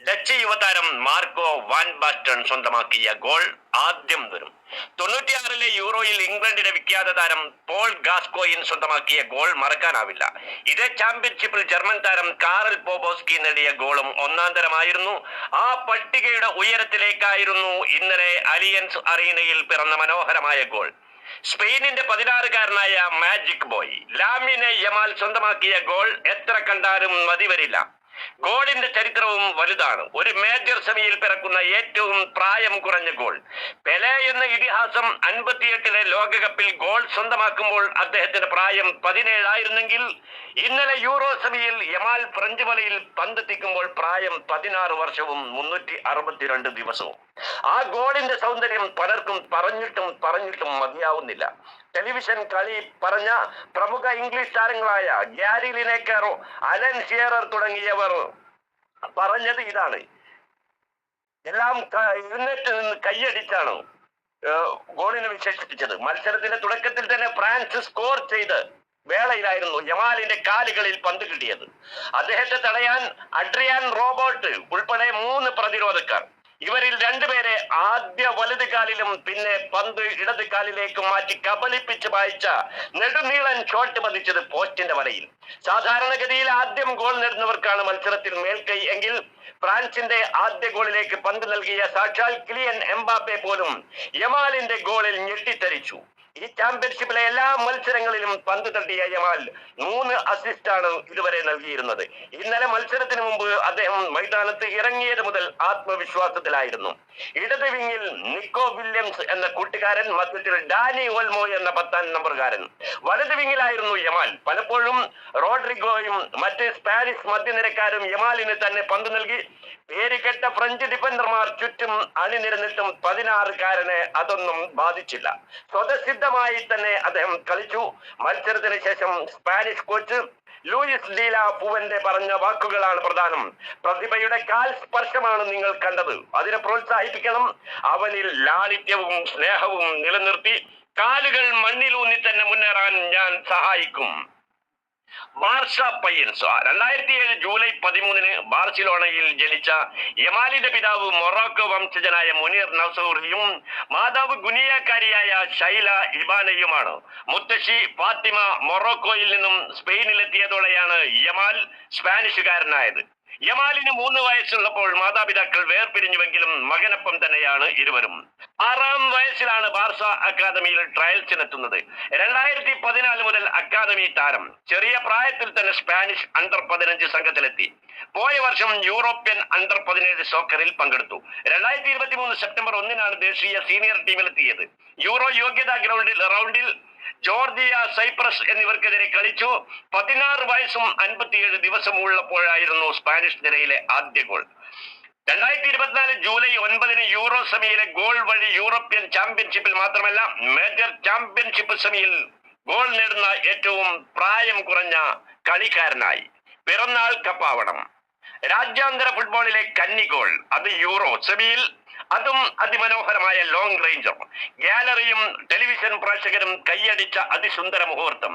Dutch യുവതാരം Marco van ബാസ്റ്റൺ സ്വന്തമാക്കിയ goal ആദ്യം വരും. 96-ലെ യൂറോയിൽ ഇംഗ്ലണ്ടിന്റെ വിഖ്യാത താരം പോൾ ഗാസ്കോയിൻ സ്വന്തമാക്കിയ ഗോൾ മറക്കാനാവില്ല. ഇതേ ചാമ്പ്യൻഷിപ്പിൽ ജർമ്മൻ താരം കാറൽ പോബോസ്കി നേടിയ ഗോളും ഒന്നാം തരമായിരുന്നു. ആ പട്ടികയുടെ ഉയരത്തിലേക്കായിരുന്നു ഇന്നലെ അലിയൻസ് അറീനയിൽ പിറന്ന മനോഹരമായ ഗോൾ. സ്പെയിനിന്റെ 16-കാരനായ മാജിക് ബോയ് ലാമിനെ യമാൽ സ്വന്തമാക്കിയ ഗോൾ എത്ര കണ്ടാലും മതി വരില്ല. ഗോളിന്റെ ചരിത്രവും വലുതാണ്. ഒരു മേജർ സെമിയിൽ പിറക്കുന്ന ഏറ്റവും പ്രായം കുറഞ്ഞ ഗോൾ. പെലെ എന്ന ഇതിഹാസം 58-ലെ ലോകകപ്പിൽ ഗോൾ സ്വന്തമാക്കുമ്പോൾ അദ്ദേഹത്തിന്റെ പ്രായം 17 ആയിരുന്നെങ്കിൽ ഇന്നലെ യൂറോ സെമിയിൽ യമാൽ ഫ്രഞ്ച് മലയിൽ പന്തെത്തിക്കുമ്പോൾ പ്രായം 16 വർഷവും 362 ദിവസവും. ആ ഗോളിന്റെ സൗന്ദര്യം പലർക്കും പറഞ്ഞിട്ടും മതിയാവുന്നില്ല. ടെലിവിഷൻ കളി പറഞ്ഞ പ്രമുഖ ഇംഗ്ലീഷ് താരങ്ങളായ ഗ്യാരി ലിനേക്കർ, അലൻ ഷിയറർ തുടങ്ങിയവർ പറഞ്ഞത് ഇതാണ്. എല്ലാം എഴുന്നേറ്റ് നിന്ന് കൈയടിച്ചാണ് ഗോളിനെ വിശേഷിപ്പിച്ചത്. മത്സരത്തിന്റെ തുടക്കത്തിൽ തന്നെ ഫ്രാൻസ് സ്കോർ ചെയ്ത് വേളയിലായിരുന്നു യമാലിന്റെ കാലുകളിൽ പന്ത് കിട്ടിയത്. അദ്ദേഹത്തെ തടയാൻ അഡ്രിയാൻ റോബോട്ട് ഉൾപ്പെടെ 3 പ്രതിരോധക്കാർ. ഇവരിൽ 2 പേരെ ആദ്യ വലത് കാലിലും പിന്നെ പന്ത് ഇടത് കാലിലേക്ക് മാറ്റി കബളിപ്പിച്ച് വായിച്ച നെടുനീളൻ ഷോട്ട് പതിച്ചത് പോസ്റ്റിന്റെ വലയിൽ. സാധാരണഗതിയിൽ ആദ്യം ഗോൾ നേടുന്നവർക്കാണ് മത്സരത്തിൽ മേൽക്കൈ എങ്കിൽ ഫ്രാൻസിന്റെ ആദ്യ ഗോളിലേക്ക് പന്ത് നൽകിയ സാക്ഷാൽ കിലിയൻ എംബാപ്പെ പോലും യമാലിന്റെ ഗോളിൽ ഞെട്ടിത്തരിച്ചു. ഈ ചാമ്പ്യൻഷിപ്പിലെ എല്ലാ മത്സരങ്ങളിലും പന്ത് തട്ടിയ യമാൽ 3 അസിസ്റ്റാണ് ഇതുവരെ നൽകിയിരുന്നത്. ഇന്നലെ മത്സരത്തിന് മുമ്പ് അദ്ദേഹം മൈതാനത്ത് ഇറങ്ങിയത് മുതൽ ആത്മവിശ്വാസത്തിലായിരുന്നു. ഇടത് വിങ്ങിൽ നിക്കോ വില്യംസ് എന്ന കൂട്ടുകാരൻ, മധ്യത്തിൽ ഡാനി ഓൽമോ എന്ന 10-ാം നമ്പറുകാരൻ. വലത് വിങ്ങിലായിരുന്നു യമാൽ. പലപ്പോഴും റോഡ്രിഗോയും മറ്റ് സ്പാനിഷ് മധ്യനിരക്കാരും യമാലിന് തന്നെ പന്ത് നൽകി. പേരുകെട്ട ഫ്രഞ്ച് ഡിഫൻഡർമാർ ചുറ്റും അണിനിരന്നിട്ടും 16-കാരനെ അതൊന്നും ബാധിച്ചില്ല. സ്വതസിദ്ധമായി തന്നെ അദ്ദേഹം കളിച്ചു. മത്സരത്തിന് ശേഷം സ്പാനിഷ് കോച്ച് ലൂയിസ് ഡീല പൂവന്റെ പറഞ്ഞ വാക്കുകളാണ് പ്രധാനം. പ്രതിഭയുടെ കാൽ സ്പർശമാണ് നിങ്ങൾ കണ്ടത്, അതിനെ പ്രോത്സാഹിപ്പിക്കണം. അവനിൽ ലാളിത്യവും സ്നേഹവും നിലനിർത്തി കാലുകൾ മണ്ണിലൂന്നി തന്നെ മുന്നേറാൻ ഞാൻ സഹായിക്കും. ബാർസ പയ്യൻസ് 2007 ജൂലൈ 13-ന് ബാർസിലോണയിൽ ജനിച്ച യമാലിന്റെ പിതാവ് മൊറോക്കോ വംശജനായ മുനീർ നസൂറിയും മാതാവ് ഗുനിയക്കാരിയായ ഷൈല ഇബാനയുമാണ്. മുത്തശ്ശി ഫാത്തിമ മൊറോക്കോയിൽ നിന്നും സ്പെയിനിലെത്തിയതോടെയാണ് യമാൽ സ്പാനിഷുകാരനായത്. യമാലിന് 3 വയസ്സുള്ളപ്പോൾ മാതാപിതാക്കൾ വേർപിരിഞ്ഞുവെങ്കിലും മകനൊപ്പം തന്നെയാണ് ഇരുവരും. 6-ാം വയസ്സിലാണ് ബാർസ അക്കാദമിയിൽ ട്രയൽസിനെത്തുന്നത്. 2014 മുതൽ അക്കാദമി താരം. ചെറിയ പ്രായത്തിൽ തന്നെ സ്പാനിഷ് അണ്ടർ-15 സംഘത്തിലെത്തി. പോയ വർഷം യൂറോപ്യൻ അണ്ടർ-17 സോക്കറിൽ പങ്കെടുത്തു. 2023 സെപ്റ്റംബർ 1-നാണ് ദേശീയ സീനിയർ ടീമിലെത്തിയത്. യൂറോ യോഗ്യതാ റൗണ്ടിൽ ജോർജിയ, സൈപ്രസ് എന്നിവർക്കെതിരെ കളിച്ചു. 16 വയസ്സും 57 ദിവസവും ഉള്ളപ്പോഴായിരുന്നു സ്പാനിഷ് നിരയിലെ ആദ്യ ഗോൾ. 2024 ജൂലൈ 9-ന് യൂറോ സെമിയിലെ ഗോൾ വഴി യൂറോപ്യൻ ചാമ്പ്യൻഷിപ്പിൽ മാത്രമല്ല മേജർ ചാമ്പ്യൻഷിപ്പ് സെമിയിൽ ഗോൾ നേടുന്ന ഏറ്റവും പ്രായം കുറഞ്ഞ കളിക്കാരനായി. പിറന്നാൾ കപ്പാവണം. രാജ്യാന്തര ഫുട്ബോളിലെ കന്നി ഗോൾ, അത് യൂറോ സെമിയിൽ, അതും അതിമനോഹരമായ ലോങ് റേഞ്ചർ. ഗാലറിയും ടെലിവിഷൻ പ്രേക്ഷകരും കൈയടിച്ച അതിസുന്ദര മുഹൂർത്തം.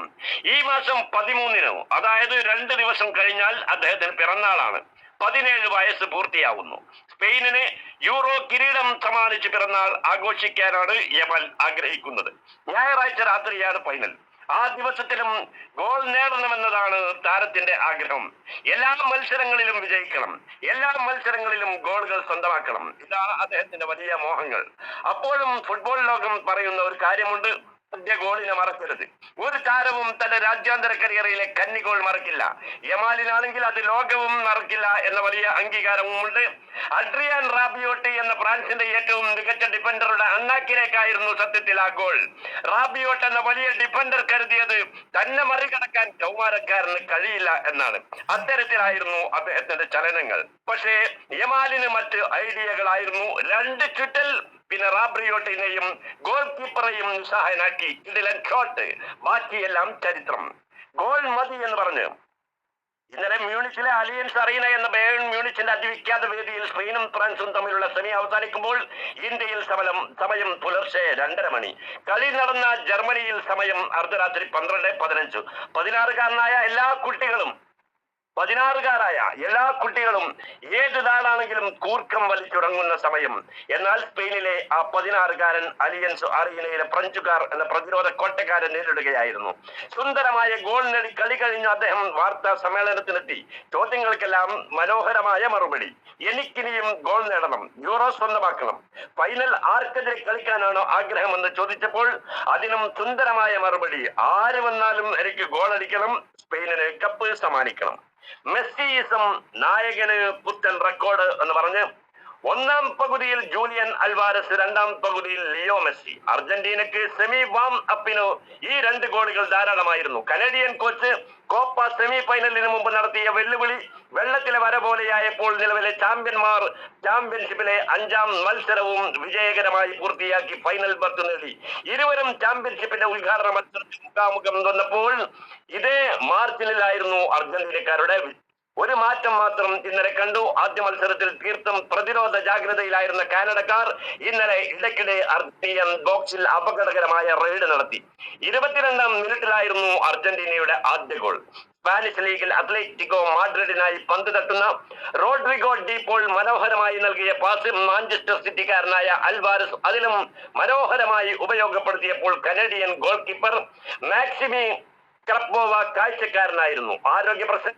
ഈ മാസം 13-ന്, അതായത് 2 ദിവസം കഴിഞ്ഞാൽ അദ്ദേഹത്തിന് പിറന്നാളാണ്. 17 വയസ്സ് പൂർത്തിയാവുന്നു. സ്പെയിനിന് യൂറോ കിരീടം സമ്മാനിച്ച് പിറന്നാൾ ആഘോഷിക്കാനാണ് യമാൽ ആഗ്രഹിക്കുന്നത്. ഞായറാഴ്ച രാത്രിയാണ് ഫൈനൽ. ആ ദിവസത്തിലും ഗോൾ നേടണമെന്നതാണ് താരത്തിന്റെ ആഗ്രഹം. എല്ലാ മത്സരങ്ങളിലും വിജയിക്കണം, എല്ലാ മത്സരങ്ങളിലും ഗോളുകൾ സ്വന്തമാക്കണം. ഇതാണ് അദ്ദേഹത്തിന്റെ വലിയ മോഹങ്ങൾ. അപ്പോഴും ഫുട്ബോൾ ലോകം പറയുന്ന ഒരു കാര്യമുണ്ട്: ആദ്യ ഗോളിനെ മറക്കരുത്. ഒരു താരവും തന്റെ രാജ്യാന്തര കരിയറിലെ കന്നി ഗോൾ മറക്കില്ല. യമാലിനാണെങ്കിൽ അത് ലോകവും മറക്കില്ല എന്ന വലിയ അംഗീകാരവുമുണ്ട്. അഡ്രിയാൻ റാബിയോട്ട് എന്ന ഫ്രാൻസിന്റെ ഏറ്റവും മികച്ച ഡിഫൻഡറുടെ അണ്ണാക്കിലേക്കായിരുന്നു സത്യത്തിൽ ആ ഗോൾ. റാബിയോട്ട് എന്ന വലിയ ഡിഫൻഡർ കരുതിയത് തന്നെ മറികടക്കാൻ കൗമാരക്കാരന് കഴിയില്ല എന്നാണ്. അത്തരത്തിലായിരുന്നു അദ്ദേഹത്തിന്റെ ചലനങ്ങൾ. പക്ഷേ യമാലിന് മറ്റ് ഐഡിയകളായിരുന്നു. 2 ചുറ്റൽ, പിന്നെ റാബ്രിയോട്ടിനെയും ഗോൾ കീപ്പറെയും നിസ്സഹായനാക്കി കിടിലൻ ഷോട്ട്. ബാക്കിയെല്ലാം ചരിത്രം. ഗോൾ മതി എന്ന് പറഞ്ഞ് ഇന്നലെ മ്യൂണിച്ചിലെ അലിയൻസ് അറീന എന്ന ബയേൺ മ്യൂണിച്ചിന്റെ അതിവിഖ്യാത വേദിയിൽ സ്പെയിനും ഫ്രാൻസും തമ്മിലുള്ള സെമി അവസാനിക്കുമ്പോൾ ഇന്ത്യയിൽ സമയം പുലർച്ചെ 2:30 മണി. കളി നടന്ന ജർമ്മനിയിൽ സമയം അർദ്ധരാത്രി 12:15. 16-കാരനായ എല്ലാ കുട്ടികളും 16കാരായ എല്ലാ കുട്ടികളും ഏത് നാടാണെങ്കിലും കൂർക്കം വലിച്ചുറങ്ങുന്ന സമയം. എന്നാൽ സ്പെയിനിലെ ആ 16കാരൻ അലിയൻസ് അറീനയിലെ ഫ്രഞ്ചുകാർ എന്ന പ്രതിരോധ കോട്ടക്കാരെ നേരിടുകയായിരുന്നു. സുന്ദരമായ ഗോൾ നേടി കളി കഴിഞ്ഞ അദ്ദേഹം വാർത്താ സമ്മേളനത്തിനെത്തി. ചോദ്യങ്ങൾക്കെല്ലാം മനോഹരമായ മറുപടി. എനിക്കിനിയും ഗോൾ നേടണം, യൂറോ സ്വന്തമാക്കണം. ഫൈനൽ ആർക്കെതിരെ കളിക്കാനാണോ ആഗ്രഹമെന്ന് ചോദിച്ചപ്പോൾ അതിനും സുന്ദരമായ മറുപടി. ആര് വന്നാലും എനിക്ക് ഗോൾ അടിക്കണം, സ്പെയിനിന് കപ്പ് സമ്മാനിക്കണം. മെസ്സിയിസം നായകന് പുത്തൻ റെക്കോർഡ് എന്ന് പറഞ്ഞ് ഒന്നാം പകുതിയിൽ ജൂലിയൻ അൽവാരസ്, രണ്ടാം പകുതിയിൽ ലിയോ മെസ്സി. അർജന്റീനക്ക് സെമി വാം അപ്പിന് ഈ 2 ഗോളുകൾ ധാരാളമായിരുന്നു. കനേഡിയൻ കോച്ച് കോപ്പ സെമി ഫൈനലിന് മുമ്പ് നടത്തിയ വെല്ലുവിളി വെള്ളത്തിലെ വര പോലെയായപ്പോൾ നിലവിലെ ചാമ്പ്യന്മാർ ചാമ്പ്യൻഷിപ്പിലെ 5ാം മത്സരവും വിജയകരമായി പൂർത്തിയാക്കി ഫൈനൽ ബർത്ത് നേടി. ഇരുവരും ചാമ്പ്യൻഷിപ്പിന്റെ ഉദ്ഘാടന മത്സരത്തിൽ മുഖാമുഖം വന്നപ്പോൾ ഇതേ മാർച്ചിലായിരുന്നു അർജന്റീനക്കാരുടെ. ഒരു മാറ്റം മാത്രം ഇന്നലെ കണ്ടു. ആദ്യ മത്സരത്തിൽ തീർത്തും പ്രതിരോധ ജാഗ്രതയിലായിരുന്ന കാനഡക്കാർ ഇന്നലെ ഇടയ്ക്കിടെ അർജന്റീനൻ ബോക്സിൽ അപകടകരമായ റെയ്ഡ് നടത്തി. 22ാം മിനിറ്റിലായിരുന്നു അർജന്റീനയുടെ ആദ്യ ഗോൾ. സ്പാനിഷ് ലീഗിൽ അത്ലറ്റിക്കോ മാഡ്രിഡിനായി പന്ത് തട്ടുന്ന റോഡ്രിഗോ ഡി പോൾ മനോഹരമായി നൽകിയ പാസ് മാഞ്ചസ്റ്റർ സിറ്റിക്കാരനായ അൽവാരസ് അതിലും മനോഹരമായി ഉപയോഗപ്പെടുത്തിയപ്പോൾ കനേഡിയൻ ഗോൾ കീപ്പർ മാക്സിമി ക്രപ്പോവ കാഴ്ചക്കാരനായിരുന്നു. ആരോഗ്യ പ്രശ്നം